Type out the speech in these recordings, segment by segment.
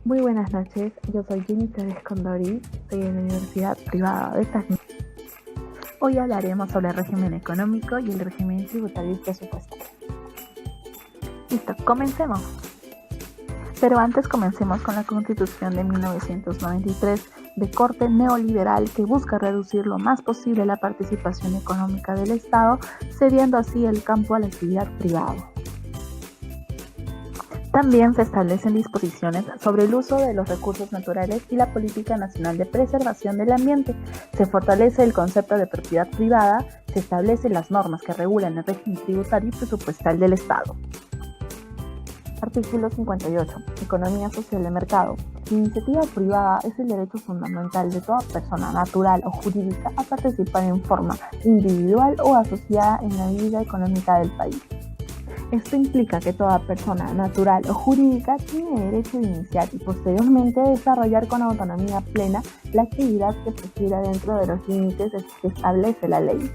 Muy buenas noches, yo soy Jennifer Escondori, soy de la Universidad Privada de Tacna. Hoy hablaremos sobre el régimen económico y el régimen tributario y presupuestario. Listo, comencemos. Pero antes comencemos con la Constitución de 1993 de corte neoliberal que busca reducir lo más posible la participación económica del Estado, cediendo así el campo a la actividad privada. También se establecen disposiciones sobre el uso de los recursos naturales y la política nacional de preservación del ambiente. Se fortalece el concepto de propiedad privada, se establecen las normas que regulan el régimen tributario y presupuestal del Estado. Artículo 58. Economía social de mercado. La iniciativa privada es el derecho fundamental de toda persona natural o jurídica a participar en forma individual o asociada en la vida económica del país. Esto implica que toda persona natural o jurídica tiene derecho de iniciar y posteriormente desarrollar con autonomía plena la actividad que prefiera dentro de los límites que establece la ley.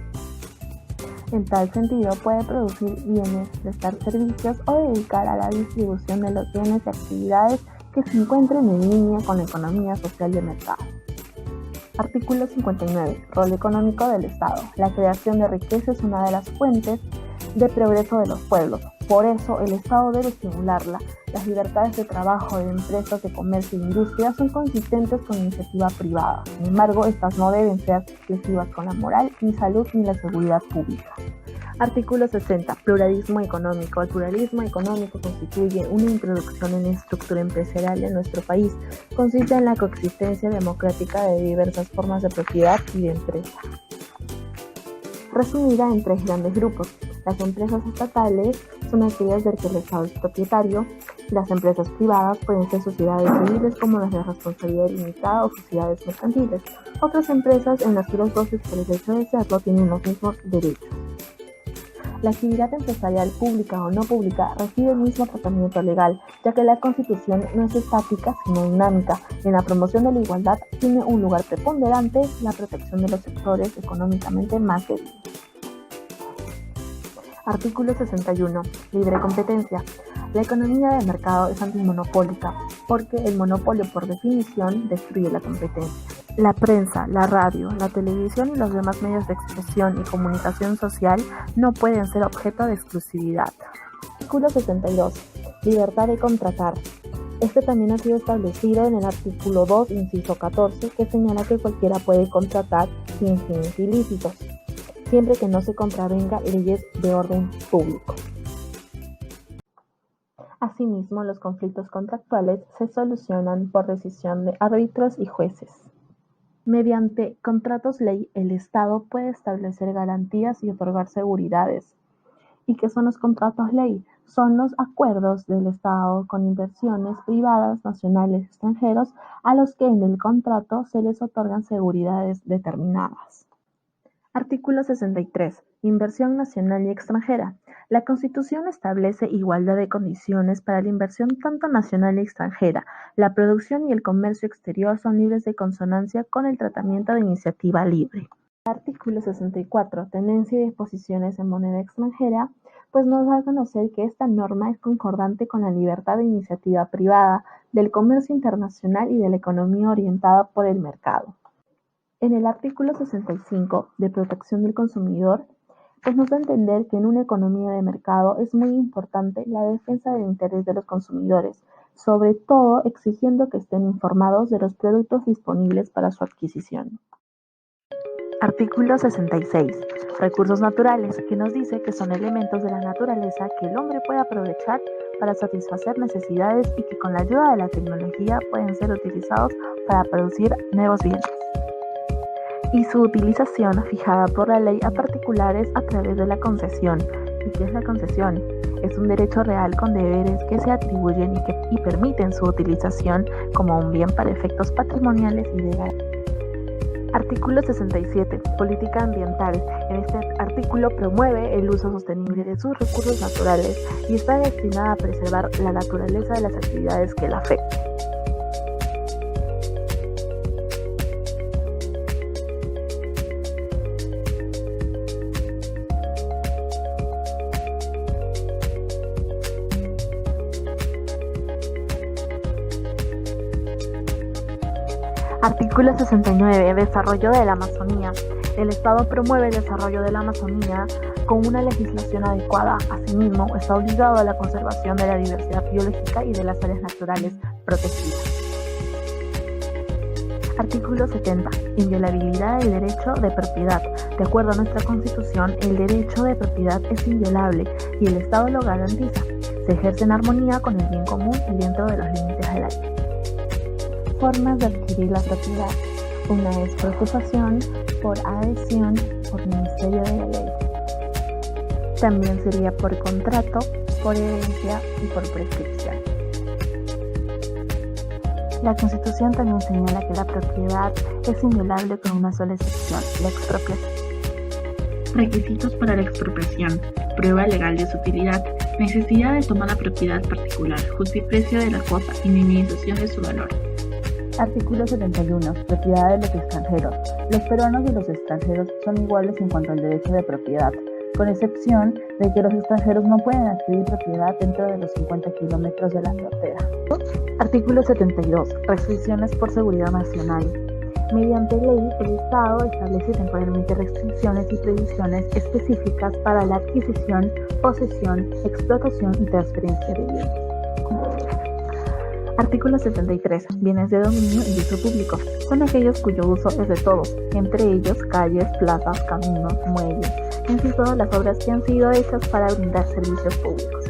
En tal sentido, puede producir bienes, prestar servicios o dedicar a la distribución de los bienes y actividades que se encuentren en línea con la economía social de mercado. Artículo 59. Rol económico del Estado. La creación de riqueza es una de las fuentes de progreso de los pueblos. Por eso, el Estado debe estimularla. Las libertades de trabajo de empresas, de comercio e industria son consistentes con iniciativa privada. Sin embargo, estas no deben ser lesivas con la moral, ni salud, ni la seguridad pública. Artículo 60. Pluralismo económico. El pluralismo económico constituye una introducción en la estructura empresarial de nuestro país. Consiste en la coexistencia democrática de diversas formas de propiedad y de empresa. Resumida en tres grandes grupos. Las empresas estatales son aquellas del que el Estado es propietario. Las empresas privadas pueden ser sociedades civiles como las de responsabilidad limitada o sociedades mercantiles. Otras empresas en las que los socios por el hecho de serlo tienen los mismos derechos. La actividad empresarial pública o no pública recibe el mismo tratamiento legal, ya que la Constitución no es estática sino dinámica. En la promoción de la igualdad tiene un lugar preponderante la protección de los sectores económicamente más débiles. Artículo 61. Libre competencia. La economía de mercado es antimonopólica, porque el monopolio por definición destruye la competencia. La prensa, la radio, la televisión y los demás medios de expresión y comunicación social no pueden ser objeto de exclusividad. Artículo 62. Libertad de contratar. Este también ha sido establecido en el artículo 2, inciso 14, que señala que cualquiera puede contratar sin fines ilícitos, siempre que no se contravenga leyes de orden público. Asimismo, los conflictos contractuales se solucionan por decisión de árbitros y jueces. Mediante contratos ley, el Estado puede establecer garantías y otorgar seguridades. ¿Y qué son los contratos ley? Son los acuerdos del Estado con inversiones privadas, nacionales y extranjeros, a los que en el contrato se les otorgan seguridades determinadas. Artículo 63. Inversión nacional y extranjera. La Constitución establece igualdad de condiciones para la inversión tanto nacional y extranjera. La producción y el comercio exterior son libres de consonancia con el tratamiento de iniciativa libre. Artículo 64. Tenencia y disposiciones en moneda extranjera, pues nos da a conocer que esta norma es concordante con la libertad de iniciativa privada, del comercio internacional y de la economía orientada por el mercado. En el artículo 65 de protección del consumidor, pues nos da a entender que en una economía de mercado es muy importante la defensa del interés de los consumidores, sobre todo exigiendo que estén informados de los productos disponibles para su adquisición. Artículo 66. Recursos naturales, que nos dice que son elementos de la naturaleza que el hombre puede aprovechar para satisfacer necesidades y que con la ayuda de la tecnología pueden ser utilizados para producir nuevos bienes. Y su utilización fijada por la ley a particulares a través de la concesión. ¿Y qué es la concesión? Es un derecho real con deberes que se atribuyen y permiten su utilización como un bien para efectos patrimoniales y legales. Artículo 67. Política ambiental. En este artículo promueve el uso sostenible de sus recursos naturales y está destinada a preservar la naturaleza de las actividades que la afecten. Artículo 69. Desarrollo de la Amazonía. El Estado promueve el desarrollo de la Amazonía con una legislación adecuada. Asimismo, está obligado a la conservación de la diversidad biológica y de las áreas naturales protegidas. Artículo 70. Inviolabilidad del derecho de propiedad. De acuerdo a nuestra Constitución, el derecho de propiedad es inviolable y el Estado lo garantiza. Se ejerce en armonía con el bien común y dentro de los límites de la ley. Formas de adquirir la propiedad. Una es por ocupación, por adhesión, por ministerio de la ley. También sería por contrato, por herencia y por prescripción. La Constitución también señala que la propiedad es inviolable con una sola excepción, la expropiación. Requisitos para la expropiación: prueba legal de su utilidad, necesidad de tomar la propiedad particular, justiprecio de la cuota y minimización de su valor. Artículo 71. Propiedad de los extranjeros. Los peruanos y los extranjeros son iguales en cuanto al derecho de propiedad, con excepción de que los extranjeros no pueden adquirir propiedad dentro de los 50 kilómetros de la frontera. Artículo 72. Restricciones por seguridad nacional. Mediante ley, el Estado establece temporalmente restricciones y prohibiciones específicas para la adquisición, posesión, explotación y transferencia de bienes. Artículo 73. Bienes de dominio y uso público. Son aquellos cuyo uso es de todos, entre ellos calles, plazas, caminos, muelles, en sí todas las obras que han sido hechas para brindar servicios públicos.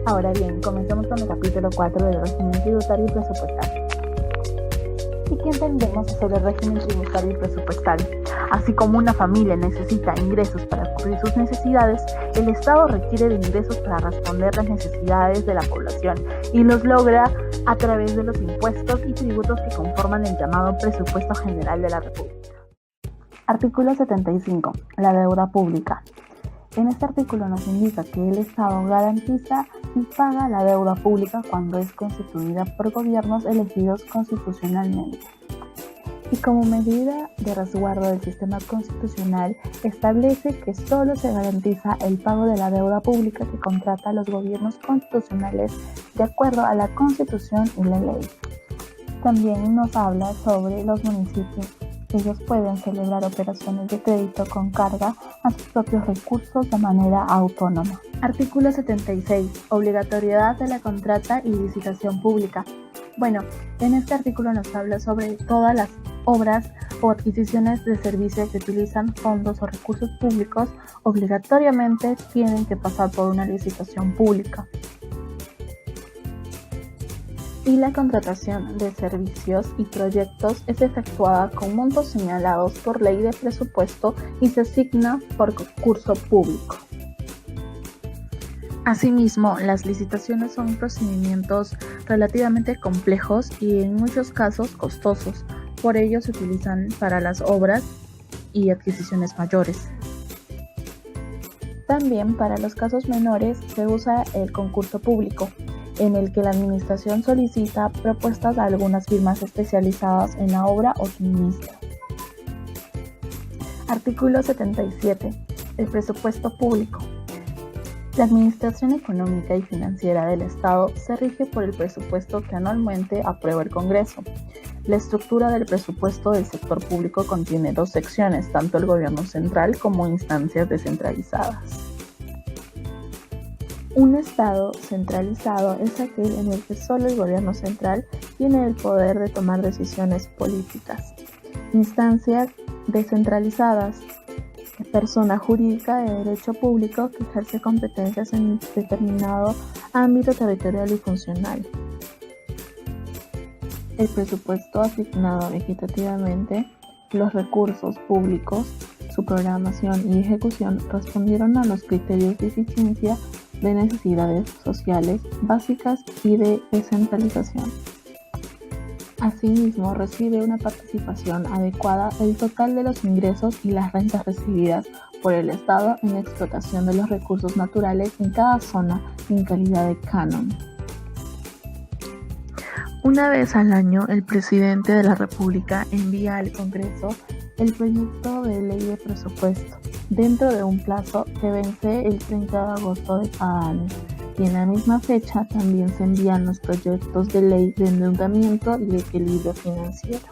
Ahora bien, comencemos con el capítulo 4 del régimen tributario y presupuestario. ¿Y qué entendemos sobre el régimen tributario y presupuestario? Así como una familia necesita ingresos para cubrir sus necesidades, el Estado requiere de ingresos para responder las necesidades de la población y los logra a través de los impuestos y tributos que conforman el llamado Presupuesto General de la República. Artículo 75. La deuda pública. En este artículo nos indica que el Estado garantiza y paga la deuda pública cuando es constituida por gobiernos elegidos constitucionalmente. Y como medida de resguardo del sistema constitucional, establece que solo se garantiza el pago de la deuda pública que contrata los gobiernos constitucionales de acuerdo a la Constitución y la ley. También nos habla sobre los municipios. Ellos pueden celebrar operaciones de crédito con carga a sus propios recursos de manera autónoma. Artículo 76. Obligatoriedad de la contrata y licitación pública. Bueno, en este artículo nos habla sobre todas las obras o adquisiciones de servicios que utilizan fondos o recursos públicos, obligatoriamente tienen que pasar por una licitación pública. Y la contratación de servicios y proyectos es efectuada con montos señalados por ley de presupuesto y se asigna por concurso público. Asimismo, las licitaciones son procedimientos relativamente complejos y en muchos casos costosos, por ello se utilizan para las obras y adquisiciones mayores. También para los casos menores se usa el concurso público, en el que la administración solicita propuestas a algunas firmas especializadas en la obra o suministro. Artículo 77. El presupuesto público. La administración económica y financiera del Estado se rige por el presupuesto que anualmente aprueba el Congreso. La estructura del presupuesto del sector público contiene dos secciones, tanto el gobierno central como instancias descentralizadas. Un Estado centralizado es aquel en el que solo el gobierno central tiene el poder de tomar decisiones políticas. Instancias descentralizadas. Persona jurídica de derecho público que ejerce competencias en determinado ámbito territorial y funcional. El presupuesto asignado equitativamente, los recursos públicos, su programación y ejecución respondieron a los criterios de eficiencia, de necesidades sociales básicas y de descentralización. Asimismo, recibe una participación adecuada el total de los ingresos y las rentas recibidas por el Estado en la explotación de los recursos naturales en cada zona en calidad de canon. Una vez al año, el presidente de la República envía al Congreso el proyecto de ley de presupuesto dentro de un plazo que vence el 30 de agosto de cada año. y en la misma fecha también se envían los proyectos de ley de endeudamiento y de equilibrio financiero.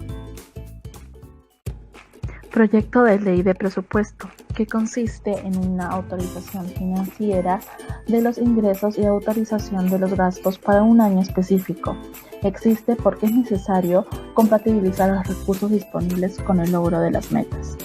Proyecto de ley de presupuesto, que consiste en una autorización financiera de los ingresos y autorización de los gastos para un año específico. Existe porque es necesario compatibilizar los recursos disponibles con el logro de las metas.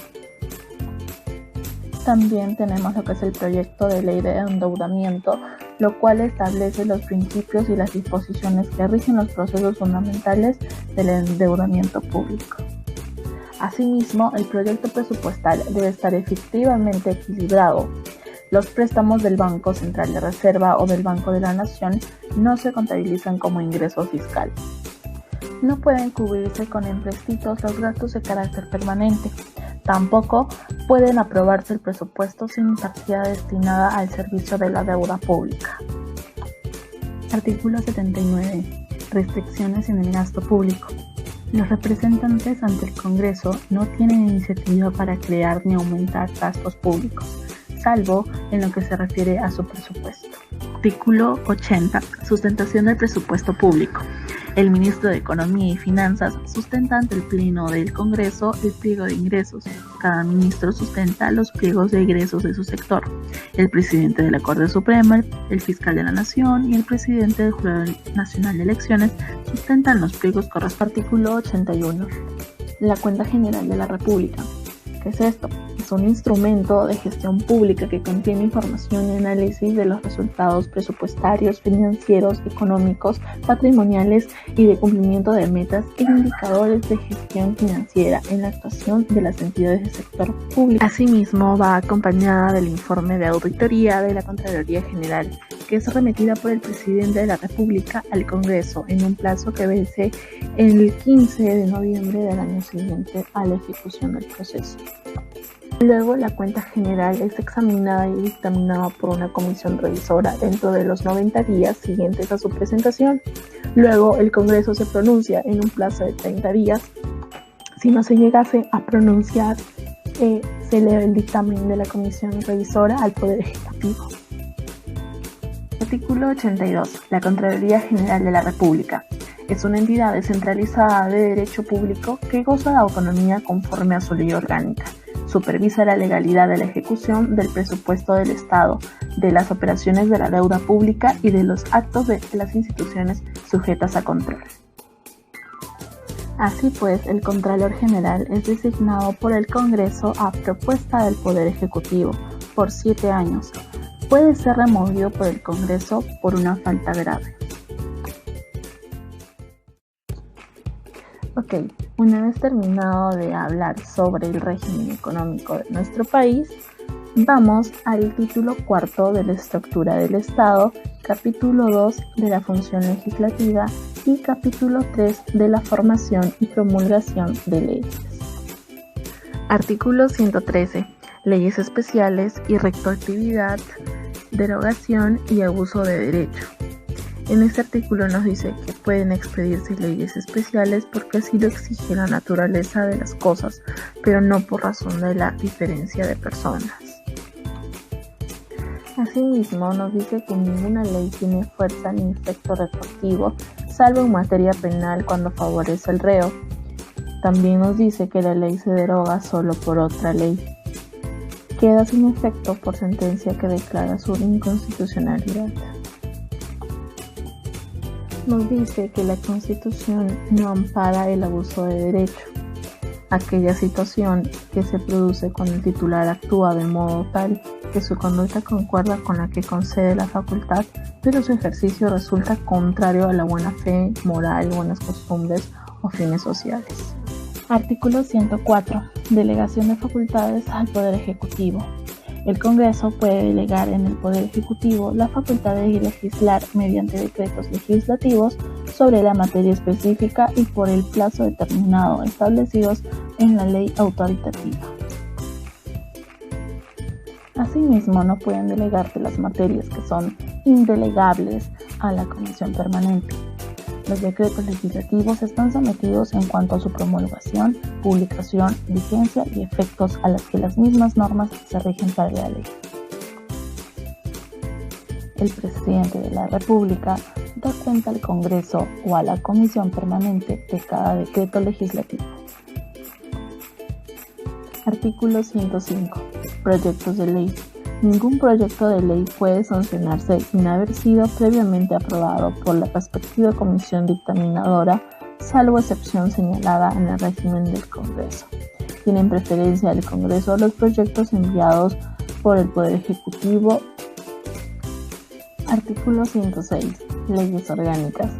También tenemos lo que es el proyecto de ley de endeudamiento, lo cual establece los principios y las disposiciones que rigen los procesos fundamentales del endeudamiento público. Asimismo, el proyecto presupuestal debe estar efectivamente equilibrado. Los préstamos del Banco Central de Reserva o del Banco de la Nación no se contabilizan como ingreso fiscal. No pueden cubrirse con empréstitos los gastos de carácter permanente. Tampoco pueden aprobarse el presupuesto sin partida destinada al servicio de la deuda pública. Artículo 79. Restricciones en el gasto público. Los representantes ante el Congreso no tienen iniciativa para crear ni aumentar gastos públicos, salvo en lo que se refiere a su presupuesto. Artículo 80. Sustentación del presupuesto público. El ministro de Economía y Finanzas sustenta ante el Pleno del Congreso el pliego de ingresos. Cada ministro sustenta los pliegos de ingresos de su sector. El presidente de la Corte Suprema, el fiscal de la Nación y el presidente del Jurado Nacional de Elecciones sustentan los pliegos correspondientes. Artículo 81. La Cuenta General de la República. ¿Qué es esto? Es un instrumento de gestión pública que contiene información y análisis de los resultados presupuestarios, financieros, económicos, patrimoniales y de cumplimiento de metas e indicadores de gestión financiera en la actuación de las entidades del sector público. Asimismo, va acompañada del informe de auditoría de la Contraloría General, que es remitida por el presidente de la República al Congreso en un plazo que vence el 15 de noviembre del año siguiente a la ejecución del proceso. Luego, la cuenta general es examinada y dictaminada por una comisión revisora dentro de los 90 días siguientes a su presentación. Luego, el Congreso se pronuncia en un plazo de 30 días. Si no se llegase a pronunciar, se eleva el dictamen de la comisión revisora al Poder Ejecutivo. Artículo 82. La Contraloría General de la República. Es una entidad descentralizada de derecho público que goza de autonomía conforme a su ley orgánica. Supervisa la legalidad de la ejecución del presupuesto del Estado, de las operaciones de la deuda pública y de los actos de las instituciones sujetas a control. Así pues, el Contralor General es designado por el Congreso a propuesta del Poder Ejecutivo por 7 años. Puede ser removido por el Congreso por una falta grave. Ok, una vez terminado de hablar sobre el régimen económico de nuestro país, vamos al título 4 de la estructura del Estado, capítulo 2 de la función legislativa y capítulo 3 de la formación y promulgación de leyes. Artículo 113. Leyes especiales y retroactividad, derogación y abuso de derecho. En este artículo nos dice que pueden expedirse leyes especiales porque así lo exige la naturaleza de las cosas, pero no por razón de la diferencia de personas. Asimismo, nos dice que ninguna ley tiene fuerza ni efecto retroactivo, salvo en materia penal cuando favorece al reo. También nos dice que la ley se deroga solo por otra ley. Queda sin efecto por sentencia que declara su inconstitucionalidad. Nos dice que la Constitución no ampara el abuso de derecho, aquella situación que se produce cuando el titular actúa de modo tal que su conducta concuerda con la que concede la facultad, pero su ejercicio resulta contrario a la buena fe, moral, buenas costumbres o fines sociales. Artículo 104. Delegación de facultades al Poder Ejecutivo. El Congreso puede delegar en el Poder Ejecutivo la facultad de legislar mediante decretos legislativos sobre la materia específica y por el plazo determinado establecidos en la ley autoritativa. Asimismo, no pueden delegarse las materias que son indelegables a la Comisión Permanente. Los decretos legislativos están sometidos en cuanto a su promulgación, publicación, vigencia y efectos a las que las mismas normas se rigen para la ley. El presidente de la República da cuenta al Congreso o a la Comisión Permanente de cada decreto legislativo. Artículo 105. Proyectos de ley. Ningún proyecto de ley puede sancionarse sin haber sido previamente aprobado por la respectiva comisión dictaminadora, salvo excepción señalada en el régimen del Congreso. Tienen preferencia del Congreso los proyectos enviados por el Poder Ejecutivo. Artículo 106. Leyes orgánicas.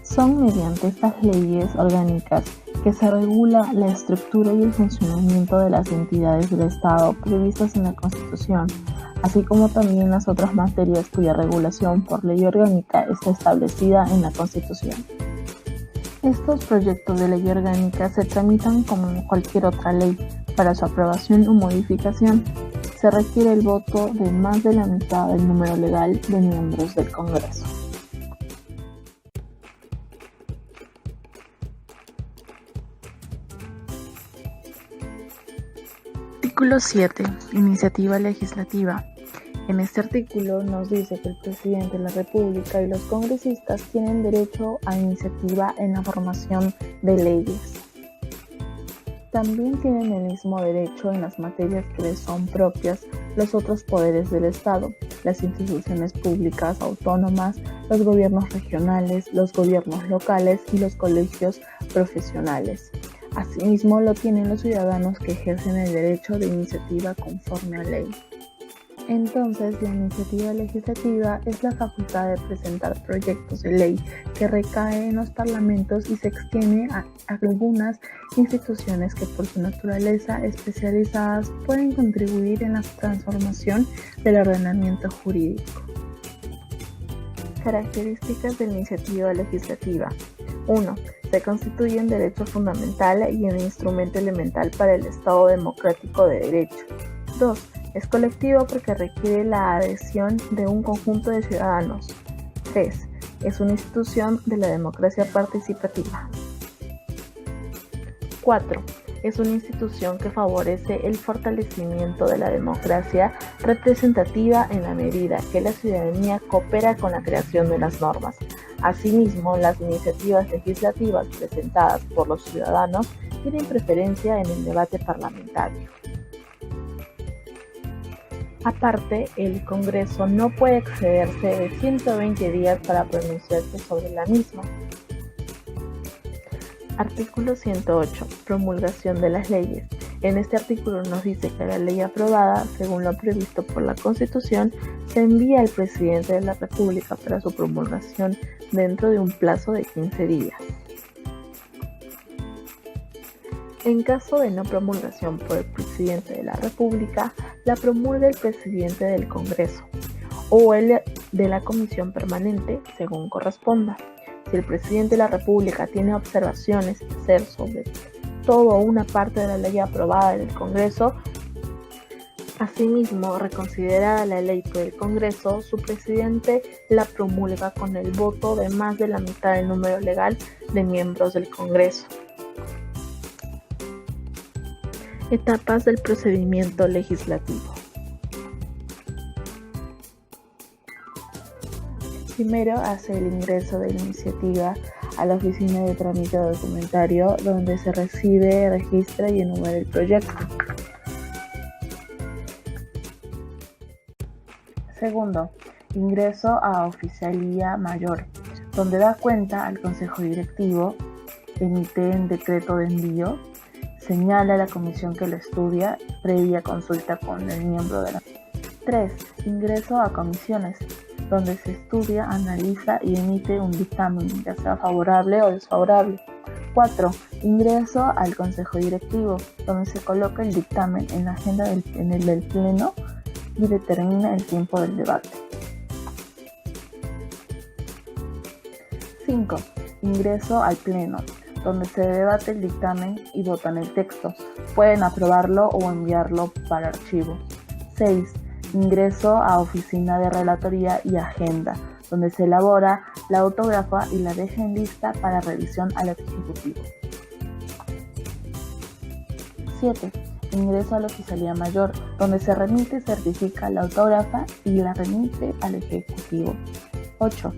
Son mediante estas leyes orgánicas que se regula la estructura y el funcionamiento de las entidades del Estado previstas en la Constitución, así como también las otras materias cuya regulación por ley orgánica está establecida en la Constitución. Estos proyectos de ley orgánica se tramitan como cualquier otra ley. Para su aprobación o modificación, se requiere el voto de más de la mitad del número legal de miembros del Congreso. Artículo 7. Iniciativa legislativa. En este artículo nos dice que el presidente de la República y los congresistas tienen derecho a iniciativa en la formación de leyes. También tienen el mismo derecho en las materias que les son propias los otros poderes del Estado, las instituciones públicas autónomas, los gobiernos regionales, los gobiernos locales y los colegios profesionales. Asimismo, lo tienen los ciudadanos que ejercen el derecho de iniciativa conforme a ley. Entonces, la iniciativa legislativa es la facultad de presentar proyectos de ley que recae en los parlamentos y se extiende a algunas instituciones que por su naturaleza especializadas pueden contribuir en la transformación del ordenamiento jurídico. Características de la iniciativa legislativa. 1. Se constituye un derecho fundamental y un instrumento elemental para el Estado democrático de derecho. 2. Es colectivo porque requiere la adhesión de un conjunto de ciudadanos. 3. Es una institución de la democracia participativa. 4. Es una institución que favorece el fortalecimiento de la democracia representativa en la medida que la ciudadanía coopera con la creación de las normas. Asimismo, las iniciativas legislativas presentadas por los ciudadanos tienen preferencia en el debate parlamentario. Aparte, el Congreso no puede excederse de 120 días para pronunciarse sobre la misma. Artículo 108. Promulgación de las leyes. En este artículo nos dice que la ley aprobada, según lo previsto por la Constitución, se envía al presidente de la República para su promulgación dentro de un plazo de 15 días. En caso de no promulgación por el presidente de la República, la promulga el presidente del Congreso o el de la Comisión Permanente, según corresponda. Si el presidente de la República tiene observaciones que hacer sobre todo o una parte de la ley aprobada en el Congreso, asimismo, reconsiderada la ley por el Congreso, su presidente la promulga con el voto de más de la mitad del número legal de miembros del Congreso. Etapas del procedimiento legislativo. Primero hace el ingreso de la iniciativa a la oficina de trámite documentario, donde se recibe, registra y enumera el proyecto. Segundo, ingreso a Oficialía Mayor, donde da cuenta al Consejo Directivo, emite el decreto de envío, señala a la comisión que lo estudia, previa consulta con el miembro de la. 3. Ingreso a comisiones, donde se estudia, analiza y emite un dictamen, ya sea favorable o desfavorable. 4. Ingreso al Consejo Directivo, donde se coloca el dictamen en la agenda del Pleno y determina el tiempo del debate. 5. Ingreso al Pleno, donde se debate el dictamen y votan el texto. Pueden aprobarlo o enviarlo para archivo. 6. Ingreso a Oficina de Relatoría y Agenda, donde se elabora, la autografa y la deja en lista para revisión al Ejecutivo. 7. Ingreso a la Oficialía Mayor, donde se remite y certifica la autógrafa y la remite al Ejecutivo. 8.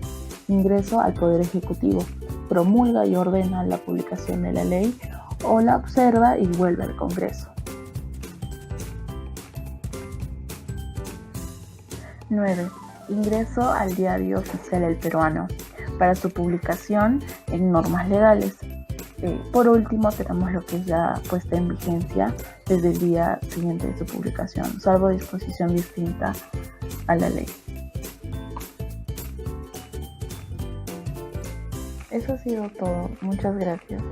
Ingreso al Poder Ejecutivo. Promulga y ordena la publicación de la ley o la observa y vuelve al Congreso. 9. Ingreso al Diario Oficial El Peruano para su publicación en normas legales. Por último, tenemos lo que es ya puesta en vigencia desde el día siguiente de su publicación, salvo disposición distinta a la ley. Eso ha sido todo. Muchas gracias.